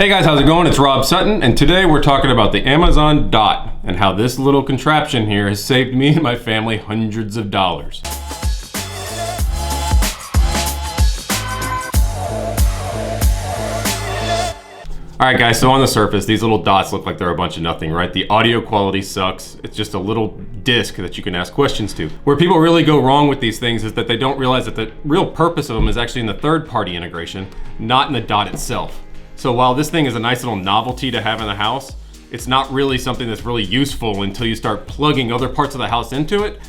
Hey guys, how's it going? It's Rob Sutton, and today we're talking about the Amazon Dot and how this little contraption here has saved me and my family hundreds of dollars. Alright guys, so on the surface, these little dots look like they're a bunch of nothing, right? The audio quality sucks. It's just a little disc that you can ask questions to. Where people really go wrong with these things is that they don't realize that the real purpose of them is actually in the third-party integration, not in the dot itself. So while this thing is a nice little novelty to have in the house, it's not really something that's really useful until you start plugging other parts of the house into it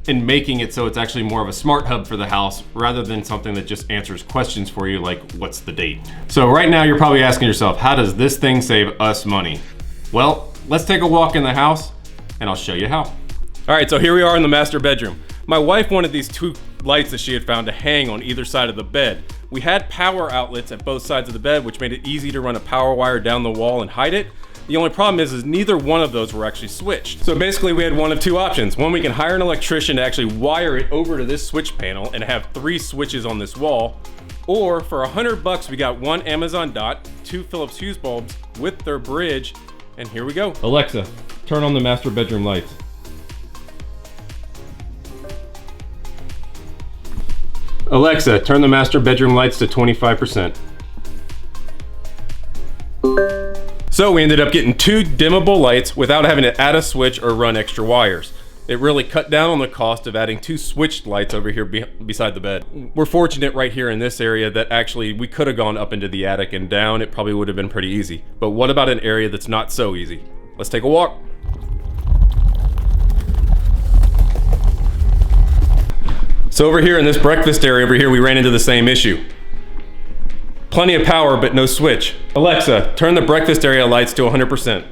and making it so it's actually more of a smart hub for the house rather than something that just answers questions for you like, what's the date? So right now you're probably asking yourself, how does this thing save us money? Well, let's take a walk in the house and I'll show you how. All right, so here we are in the master bedroom. My wife wanted these two lights that she had found to hang on either side of the bed. We had power outlets at both sides of the bed, which made it easy to run a power wire down the wall and hide it. The only problem is neither one of those were actually switched. So basically we had one of two options. One, we can hire an electrician to actually wire it over to this switch panel and have 3 switches on this wall. Or for $100 we got one Amazon Dot, 2 Philips Hue bulbs with their bridge, and here we go. Alexa, turn on the master bedroom lights. Alexa, turn the master bedroom lights to 25%. So we ended up getting 2 dimmable lights without having to add a switch or run extra wires. It really cut down on the cost of adding 2 switched lights over here beside the bed. We're fortunate right here in this area that actually we could have gone up into the attic and down. It probably would have been pretty easy. But what about an area that's not so easy? Let's take a walk. So over here in this breakfast area over here, we ran into the same issue. Plenty of power, but no switch. Alexa, turn the breakfast area lights to 100%.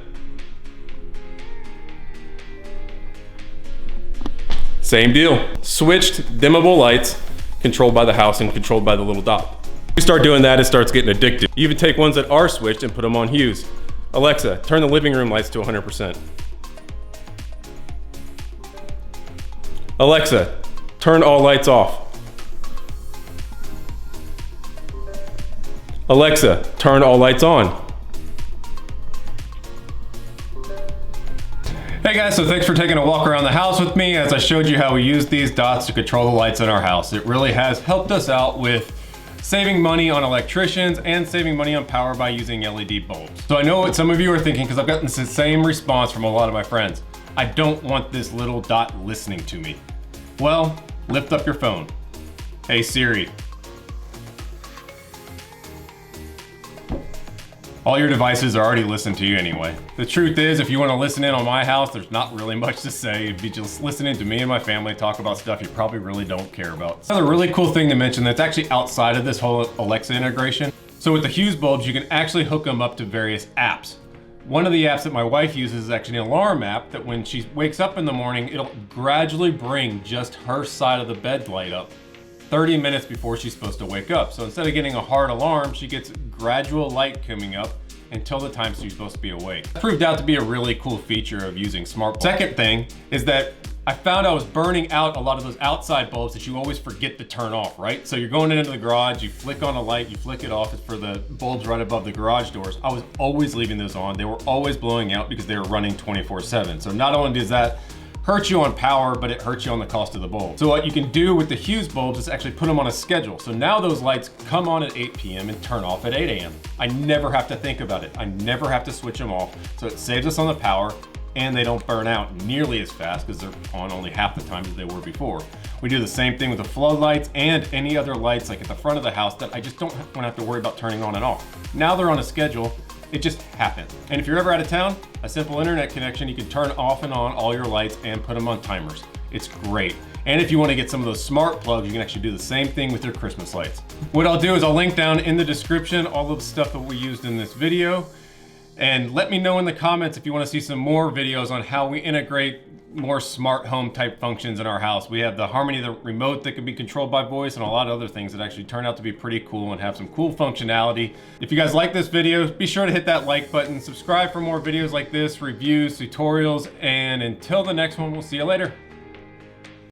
Same deal. Switched dimmable lights, controlled by the house and controlled by the little dot. You start doing that, it starts getting addictive. You even take ones that are switched and put them on hues. Alexa, turn the living room lights to 100%. Alexa, turn all lights off. Alexa, turn all lights on. Hey guys, so thanks for taking a walk around the house with me as I showed you how we use these dots to control the lights in our house. It really has helped us out with saving money on electricians and saving money on power by using LED bulbs. So I know what some of you are thinking because I've gotten the same response from a lot of my friends. I don't want this little dot listening to me. Well, lift up your phone. Hey Siri. All your devices are already listening to you anyway. The truth is, if you want to listen in on my house, there's not really much to say. It'd be just listening to me and my family talk about stuff you probably really don't care about. Another really cool thing to mention that's actually outside of this whole Alexa integration. So with the Hue bulbs, you can actually hook them up to various apps. One of the apps that my wife uses is actually an alarm app that when she wakes up in the morning, it'll gradually bring just her side of the bed light up 30 minutes before she's supposed to wake up. So instead of getting a hard alarm, she gets gradual light coming up until the time she's supposed to be awake. It proved out to be a really cool feature of using smart bulbs. Second thing is that I found I was burning out a lot of those outside bulbs that you always forget to turn off, right? So you're going into the garage, you flick on a light, you flick it off. It's for the bulbs right above the garage doors. I was always leaving those on. They were always blowing out because they were running 24/7. So not only does that hurt you on power, but it hurts you on the cost of the bulb. So what you can do with the Hue bulbs is actually put them on a schedule. So now those lights come on at 8 p.m. and turn off at 8 a.m. I never have to think about it. I never have to switch them off. So it saves us on the power and they don't burn out nearly as fast because they're on only half the time as they were before. We do the same thing with the floodlights and any other lights like at the front of the house that I just don't want to have to worry about turning on and off. Now they're on a schedule. It just happens. And if you're ever out of town, a simple internet connection, you can turn off and on all your lights and put them on timers. It's great. And if you want to get some of those smart plugs, you can actually do the same thing with your Christmas lights. What I'll do is I'll link down in the description all of the stuff that we used in this video. And let me know in the comments if you want to see some more videos on how we integrate more smart home type functions in our house. We have the Harmony, the remote that can be controlled by voice, and a lot of other things that actually turn out to be pretty cool and have some cool functionality. If you guys like this video, be sure to hit that like button, subscribe for more videos like this, reviews, tutorials, and until the next one, we'll see you later.